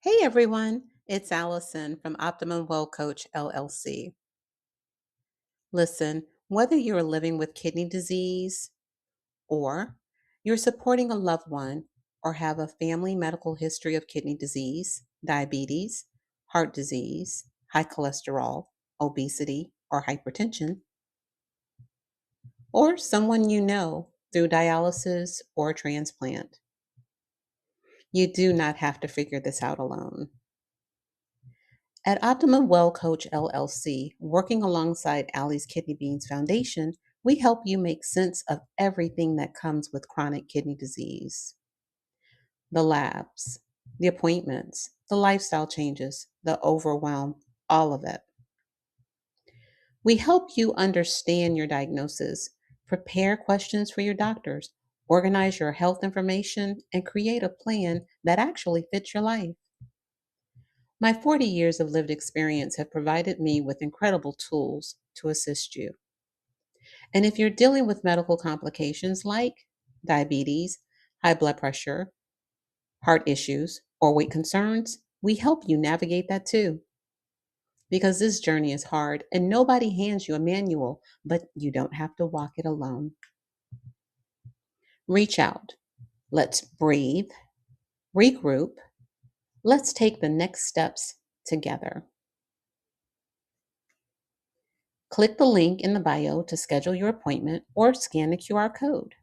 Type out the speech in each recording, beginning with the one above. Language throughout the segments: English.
Hey everyone, it's Allison from Optimum Well Coach LLC. Listen, whether you're living with kidney disease or you're supporting a loved one or have a family medical history of kidney disease, diabetes, heart disease, high cholesterol, obesity, or hypertension, or someone you know through dialysis or transplant, you do not have to figure this out alone. At Optimum Well Coach LLC, working alongside Allie's Kidney Beans Foundation, we help you make sense of everything that comes with chronic kidney disease: the labs, the appointments, the lifestyle changes, the overwhelm, all of it. We help you understand your diagnosis, prepare questions for your doctors, organize your health information, and create a plan that actually fits your life. My 40 years of lived experience have provided me with incredible tools to assist you. And if you're dealing with medical complications like diabetes, high blood pressure, heart issues, or weight concerns, we help you navigate that too. Because this journey is hard and nobody hands you a manual, but you don't have to walk it alone. Reach out. Let's breathe, regroup. Let's take the next steps together. Click the link in the bio to schedule your appointment or scan the QR code.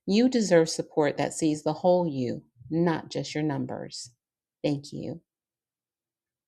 You deserve support that sees the whole you, not just your numbers. Thank you.